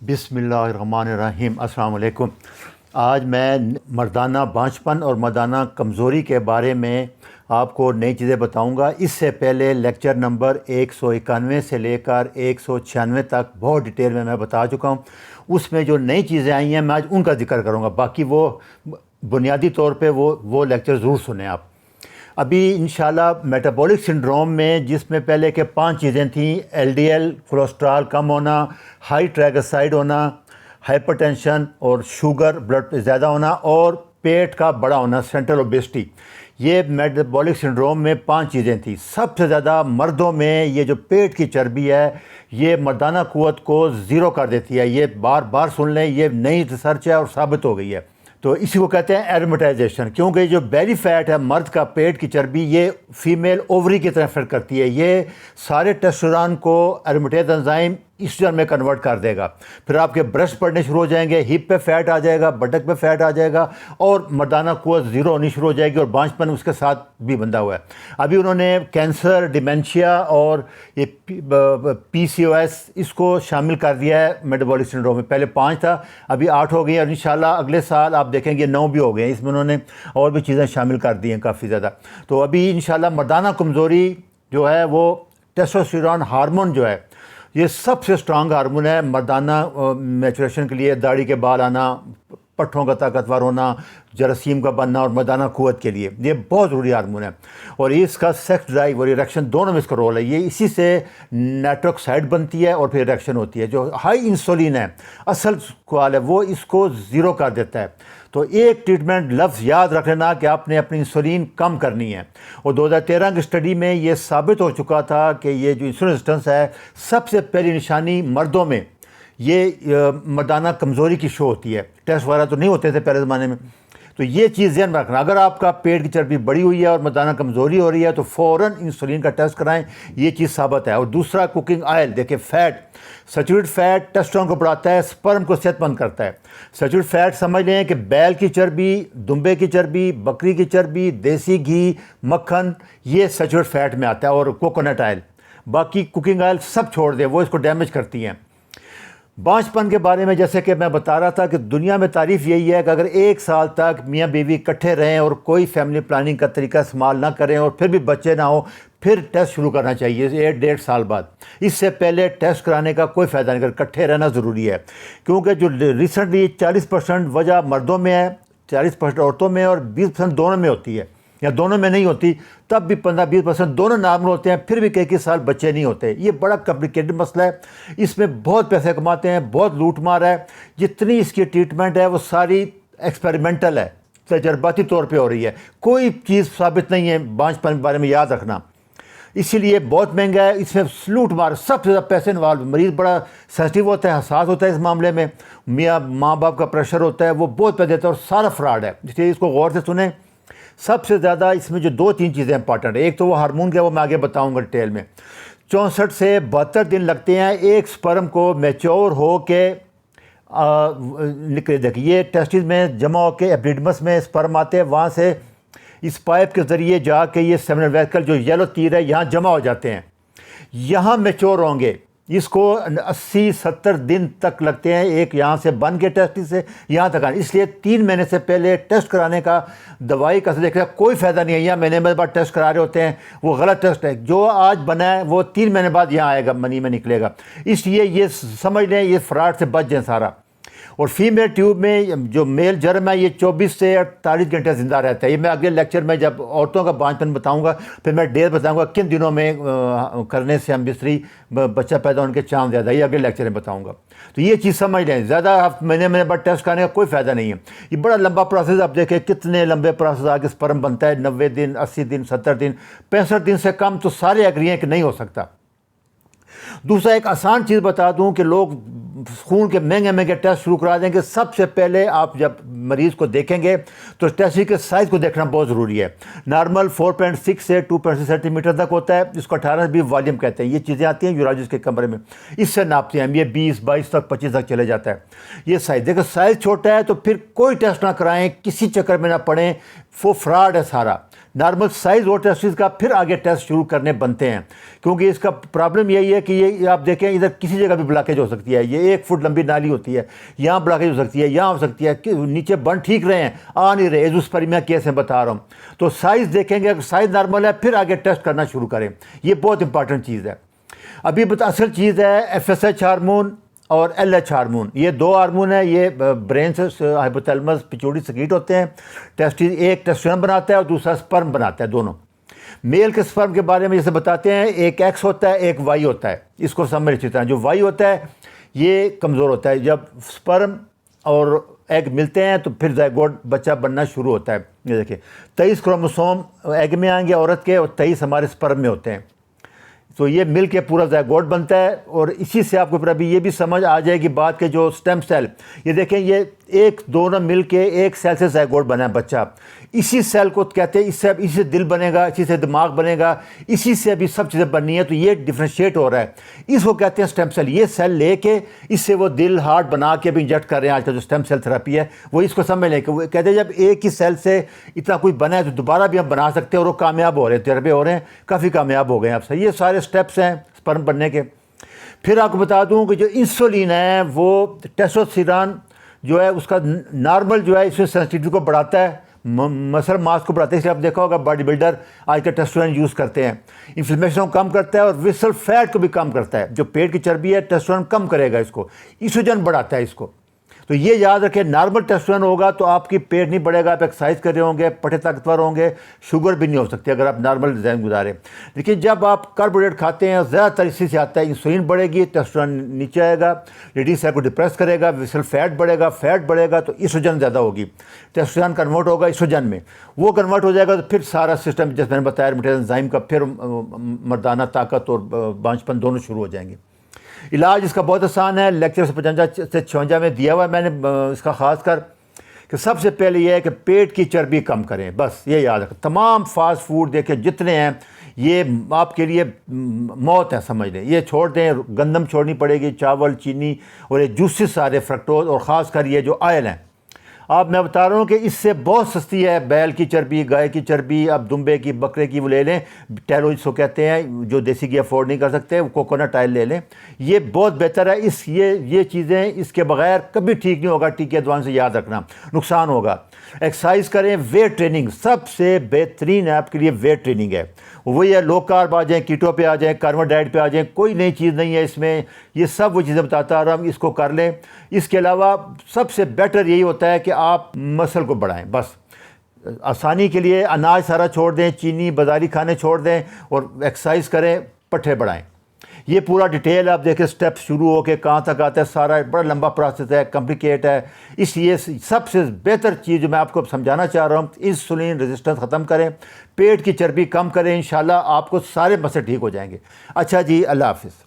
بسم اللہ الرحمن الرحیم۔ السلام علیکم۔ آج میں مردانہ بانجھپن اور مردانہ کمزوری کے بارے میں آپ کو نئی چیزیں بتاؤں گا۔ اس سے پہلے لیکچر نمبر 191 سے لے کر 196 تک بہت ڈیٹیل میں بتا چکا ہوں۔ اس میں جو نئی چیزیں آئی ہیں میں آج ان کا ذکر کروں گا، باقی وہ بنیادی طور پہ وہ لیکچر ضرور سنیں آپ۔ ابھی انشاءاللہ میٹابولک سنڈروم میں جس میں پہلے کے 5 چیزیں تھیں، ایل ڈی ایل کولیسٹرول کم ہونا، ہائی ٹرائگلیسرائڈ ہونا، ہائپر ٹینشن اور شوگر بلڈ پہ زیادہ ہونا، اور پیٹ کا بڑا ہونا سینٹرل اوبیسٹی، یہ میٹابولک سنڈروم میں 5 چیزیں تھیں۔ سب سے زیادہ مردوں میں یہ جو پیٹ کی چربی ہے یہ مردانہ قوت کو زیرو کر دیتی ہے۔ یہ بار بار سن لیں، یہ نئی ریسرچ ہے اور ثابت ہو گئی ہے۔ تو اسی کو کہتے ہیں ایرومیٹائزیشن، کیونکہ جو بیلی فیٹ ہے مرد کا پیٹ کی چربی، یہ فیمیل اووری کی طرح افیکٹ کرتی ہے۔ یہ سارے ٹیسٹوسٹیرون کو ایرومیٹیز انزائم ایسٹروجن میں کنورٹ کر دے گا۔ پھر آپ کے برسٹ پڑنے شروع ہو جائیں گے، ہپ پہ فیٹ آ جائے گا، بٹک پہ فیٹ آ جائے گا، اور مردانہ قوت زیرو ہونی شروع ہو جائے گی، اور بانجھپن اس کے ساتھ بھی بندھا ہوا ہے۔ ابھی انہوں نے کینسر، ڈیمینشیا اور یہ پی سی او ایس اس کو شامل کر دیا ہے میٹابولک سنڈروم میں۔ پہلے 5 تھا، ابھی 8 ہو گئی، اور انشاءاللہ اگلے سال آپ دیکھیں گے 9 بھی ہو گئے ہیں۔ اس میں انہوں نے اور بھی چیزیں شامل کر دی ہیں کافی زیادہ۔ تو ابھی انشاءاللہ مردانہ کمزوری جو ہے وہ ٹیسٹوسٹیرون ہارمون جو ہے یہ سب سے اسٹرانگ ہارمون ہے مردانہ میچوریشن کے لیے، داڑھی کے بال آنا، پٹھوں کا طاقتور ہونا، جراثیم کا بننا، اور مردانہ قوت کے لیے یہ بہت ضروری ہارمون ہے۔ اور اس کا سیکس ڈرائیو اور اریکشن دونوں میں اس کا رول ہے۔ یہ اسی سے نیٹروکسائڈ بنتی ہے اور پھر اریکشن ہوتی ہے۔ جو ہائی انسولین ہے، اصل سوال ہے، وہ اس کو زیرو کر دیتا ہے۔ تو ایک ٹریٹمنٹ لفظ یاد رکھ لینا کہ آپ نے اپنی انسولین کم کرنی ہے۔ اور 2013 کی اسٹڈی میں یہ ثابت ہو چکا تھا کہ یہ جو انسولین ریزسٹنس ہے، سب سے پہلی نشانی مردوں میں یہ مردانہ کمزوری کی شو ہوتی ہے۔ ٹیسٹ وغیرہ تو نہیں ہوتے تھے پہلے زمانے میں۔ تو یہ چیز ذہن میں رکھنا، اگر آپ کا پیٹ کی چربی بڑی ہوئی ہے اور مردانہ کمزوری ہو رہی ہے تو فوراً انسولین کا ٹیسٹ کرائیں، یہ چیز ثابت ہے۔ اور دوسرا، کوکنگ آئل، دیکھیں فیٹ، سیچوریٹ فیٹ ٹیسٹوسٹیرون کو بڑھاتا ہے، سپرم کو صحت مند کرتا ہے۔ سیچوریٹ فیٹ سمجھ لیں کہ بیل کی چربی، دمبے کی چربی، بکری کی چربی، دیسی گھی، مکھن، یہ سیچوریٹ فیٹ میں آتا ہے، اور کوکونٹ آئل۔ باقی کوکنگ آئل سب چھوڑ دیں، وہ اس کو ڈیمیج کرتی ہیں۔ بانجھپن کے بارے میں جیسے کہ میں بتا رہا تھا کہ دنیا میں تعریف یہی ہے کہ اگر 1 سال تک میاں بیوی اکٹھے رہیں اور کوئی فیملی پلاننگ کا طریقہ استعمال نہ کریں اور پھر بھی بچے نہ ہوں، پھر ٹیسٹ شروع کرنا چاہیے 1.5 سال بعد۔ اس سے پہلے ٹیسٹ کرانے کا کوئی فائدہ نہیں، اگر اکٹھے رہنا ضروری ہے، کیونکہ جو ریسنٹلی 40% وجہ مردوں میں ہے، 40% عورتوں میں، اور 20% دونوں میں ہوتی ہے، یا دونوں میں نہیں ہوتی تب بھی 15-20% دونوں نارمل ہوتے ہیں، پھر بھی کئی سال بچے نہیں ہوتے۔ یہ بڑا کمپلیکیٹڈ مسئلہ ہے، اس میں بہت پیسے کماتے ہیں، بہت لوٹ مار ہے۔ جتنی اس کی ٹریٹمنٹ ہے وہ ساری ایکسپیریمنٹل ہے، تجرباتی طور پہ ہو رہی ہے، کوئی چیز ثابت نہیں ہے بانجھپن کے بارے میں، یاد رکھنا۔ اسی لیے بہت مہنگا ہے، اس میں لوٹ مار، سب سے زیادہ پیسے انوالو، مریض بڑا سینسٹیو ہوتا ہے، حساس ہوتا ہے اس معاملے میں، ماں باپ کا پریشر ہوتا ہے، وہ بہت پیسے دیتا ہے، اور سارا فراڈ ہے۔ اس لیے اس کو غور سے سنیں۔ سب سے زیادہ اس میں جو 2-3 چیزیں امپارٹنٹ ہیں، ایک تو وہ ہارمون کا، وہ میں آگے بتاؤں گا ڈیٹیل میں۔ 64 سے 72 دن لگتے ہیں ایک سپرم کو میچور ہو کے نکلے۔ دیکھیں یہ ٹیسٹس میں جمع ہو کے ایپیڈیڈمس میں سپرم آتے ہیں، وہاں سے اس پائپ کے ذریعے جا کے یہ سیمینل ویسیکل جو یلو تیر ہے یہاں جمع ہو جاتے ہیں، یہاں میچور ہوں گے۔ اس کو 80-70 دن تک لگتے ہیں، ایک یہاں سے بن کے ٹیسٹ سے یہاں تک آنے۔ اس لیے 3 مہینے سے پہلے ٹیسٹ کرانے کا دوائی کا دیکھا کوئی فائدہ نہیں ہے۔ یہاں مہینے میں بعد ٹیسٹ کرا رہے ہوتے ہیں، وہ غلط ٹیسٹ ہے۔ جو آج بنا ہے وہ 3 مہینے بعد یہاں آئے گا، منی میں نکلے گا۔ اس لیے یہ سمجھ لیں یہ فراڈ سے بچ جائیں سارا۔ اور فیمیل ٹیوب میں جو میل جرم ہے یہ 24 سے 48 گھنٹے زندہ رہتا ہے۔ یہ میں اگلے لیکچر میں جب عورتوں کا بانجھپن بتاؤں گا پھر میں ڈیٹ بتاؤں گا کن دنوں میں کرنے سے ہم بستری بچہ پیدا ہونے کے چانس زیادہ، یہ اگلے لیکچر میں بتاؤں گا۔ تو یہ چیز سمجھ لیں، زیادہ مہینے بعد ٹیسٹ کرنے کا کوئی فائدہ نہیں ہے۔ یہ بڑا لمبا پروسیس، آپ دیکھیں کتنے لمبے پروسیس آگے سپرم بنتا ہے، 90 دن، 80 دن، 70 دن، 65 دن سے کم تو سارے ایگری ہیں کہ نہیں ہو سکتا۔ دوسرا ایک آسان چیز بتا دوں کہ لوگ خون کے مہنگے ٹیسٹ شروع کرا دیں گے۔ سب سے پہلے آپ جب مریض کو دیکھیں گے تو ٹیسٹ کے سائز کو دیکھنا بہت ضروری ہے۔ نارمل 4.6 سے 2.6 سینٹی میٹر تک ہوتا ہے، اس کو 18 سے 20 والیوم کہتے ہیں۔ یہ چیزیں آتی ہیں یورولوجسٹ کے کمرے میں، اس سے ناپتے ہیں ہم، یہ 20، 22 تک، 25 تک چلے جاتا ہے یہ سائز۔ دیکھو سائز چھوٹا ہے تو پھر کوئی ٹیسٹ نہ کرائیں، کسی چکر میں نہ پڑیں، وہ فراڈ ہے سارا۔ نارمل سائز اور ٹیسٹس کا پھر آگے ٹیسٹ شروع کرنے بنتے ہیں، کیونکہ اس کا پرابلم یہی ہے کہ یہ آپ دیکھیں ادھر کسی جگہ بھی بلاکیج ہو سکتی ہے۔ یہ 1 فٹ لمبی نالی ہوتی ہے, یہاں بلاکیج ہو سکتی ہے, یہاں ہو سکتی ہے, کہ نیچے بن ٹھیک رہے ہیں, آ نہیں رہے, ایزوسپرمیا کیس میں بتا رہا ہوں. تو سائز دیکھیں گے, اگر سائز نارمل ہے پھر آگے ٹیسٹ کرنا شروع کریں. یہ بہت امپارٹنٹ چیز ہے. ابھی اصل چیز ہے FSH ہارمون اور LH ہارمون. یہ 2 ہارمون ہیں, یہ برین سے ہائپوتھیلمس پیچوٹری سیکریٹ ہوتے ہیں. ایک ٹیسٹوسٹیرون بناتا ہے اور دوسرا سپرم بناتا ہے. دونوں میل کے سپرم کے بارے میں جیسے بتاتے ہیں, ایک X ہوتا ہے, ایک Y ہوتا ہے. اس کو سمجھ اچھی طرح. جو Y ہوتا ہے یہ کمزور ہوتا ہے. جب سپرم اور ایگ ملتے ہیں تو پھر زائگوٹ بچہ بننا شروع ہوتا ہے. یہ دیکھیں 23 کروموسوم ایگ میں آئیں گے عورت کے, اور 23 ہمارے سپرم میں ہوتے ہیں. تو یہ مل کے پورا زائگوٹ بنتا ہے. اور اسی سے آپ کو پھر ابھی یہ بھی سمجھ آ جائے گی بات کہ جو سٹیم سیل, یہ دیکھیں یہ ایک دونوں مل کے ایک سیل سے زائگوٹ بنا ہے بچہ. اسی سیل کو کہتے ہیں, اسی سے دل بنے گا, اسی سے دماغ بنے گا, اسی سے ابھی سب چیزیں بننی ہے. تو یہ ڈفرینشیٹ ہو رہا ہے, اس کو کہتے ہیں سٹیم سیل. یہ سیل لے کے اس سے وہ دل ہارٹ بنا کے ابھی انجیکٹ کر رہے ہیں. آج کل جو سٹیم سیل تھراپی ہے وہ اس کو سمجھ لیں کہ وہ کہتے ہیں جب ایک ہی سیل سے اتنا کوئی بنا ہے تو دوبارہ بھی ہم بنا سکتے ہیں. اور وہ کامیاب ہو رہے ہیں, تجربے ہو رہے ہیں, کافی کامیاب ہو گئے ہیں اب سے. یہ سارے سٹیپس ہیں سپرم بننے کے. پھر آپ کو بتا دوں کہ جو انسولین ہے وہ ٹیسٹوسٹیرون جو ہے اس کا نارمل جو ہے اس میں سینسٹیوٹی کو بڑھاتا ہے, مسل ماس کو بڑھاتا ہے. اس لیے آپ دیکھا ہوگا باڈی بلڈر آج کل ٹیسٹوسٹیرون یوز کرتے ہیں. انفلیمیشن کو کم کرتا ہے اور وسل فیٹ کو بھی کم کرتا ہے. جو پیٹ کی چربی ہے ٹیسٹوسٹیرون کم کرے گا اس کو, ایسٹروجن بڑھاتا ہے اس کو. تو یہ یاد رکھیں, نارمل ٹیسٹوسٹیرون ہوگا تو آپ کی پیٹ نہیں بڑھے گا, آپ ایکسرسائز کر رہے ہوں گے, پٹھے طاقتور ہوں گے, شوگر بھی نہیں ہو سکتی اگر آپ نارمل ڈیزائن گزاریں. لیکن جب آپ کاربوہائیڈریٹ کھاتے ہیں زیادہ تر اسی سے آتا ہے, انسولین بڑھے گی, ٹیسٹوسٹیرون نیچے آئے گا, ریڈنگ سیل کو ڈپریس کرے گا, وسل فیٹ بڑھے گا, فیٹ بڑھے گا تو ایسٹروجن زیادہ ہوگی, ٹیسٹوسٹیرون کنورٹ ہوگا ایسٹروجن میں. وہ کنورٹ ہو جائے گا تو پھر سارا سسٹم جیسے میں نے بتایا میٹابولک انزائم کا, پھر مردانہ طاقت اور بانجھپن دونوں شروع ہو جائیں گے. علاج اس کا بہت آسان ہے, لیکچر 55 سے 56 میں دیا ہوا ہے میں نے اس کا خاص کر, کہ سب سے پہلے یہ ہے کہ پیٹ کی چربی کم کریں. بس یہ یاد رکھیں. تمام فاسٹ فوڈ دیکھیں جتنے ہیں یہ آپ کے لیے موت ہے سمجھ لیں. یہ چھوڑ دیں, گندم چھوڑنی پڑے گی, چاول, چینی اور یہ جوسز سارے, فرکٹوز, اور خاص کر یہ جو آئل ہیں. آپ میں بتا رہا ہوں کہ اس سے بہت سستی ہے بیل کی چربی, گائے کی چربی, آپ دمبے کی, بکرے کی وہ لے لیں, ٹیلو جس کو کہتے ہیں, جو دیسی گھی افورڈ نہیں کر سکتے وہ کوکونٹ آئل لے لیں. یہ بہت بہتر ہے. یہ چیزیں اس کے بغیر کبھی ٹھیک نہیں ہوگا. ٹیکے دوائیں سے یاد رکھنا, نقصان ہوگا. ایکسرسائز کریں, ویٹ ٹریننگ سب سے بہترین ہے آپ کے لیے. ویٹ ٹریننگ ہے وہی ہے, لو کارب آ جائیں, کیٹو پہ آ جائیں, کاربو ڈائٹ پہ آ جائیں, کوئی نئی چیز نہیں ہے اس میں. یہ سب وہ چیزیں بتاتا آ رہا ہوں, اس کو کر لیں. اس کے علاوہ سب سے بیٹر یہی ہوتا ہے کہ آپ مسل کو بڑھائیں. بس آسانی کے لیے اناج سارا چھوڑ دیں, چینی بازاری کھانے چھوڑ دیں, اور ایکسرسائز کریں, پٹھے بڑھائیں. یہ پورا ڈیٹیل آپ دیکھیں, اسٹیپ شروع ہو کے کہاں تک آتا ہے, سارا بڑا لمبا پروسیس ہے, کمپلیکیٹ ہے. اس لیے سب سے بہتر چیز جو میں آپ کو سمجھانا چاہ رہا ہوں, انسولین ریزسٹنس ختم کریں, پیٹ کی چربی کم کریں, انشاءاللہ آپ کو سارے مسئلے ٹھیک ہو جائیں گے. اچھا جی, اللہ حافظ.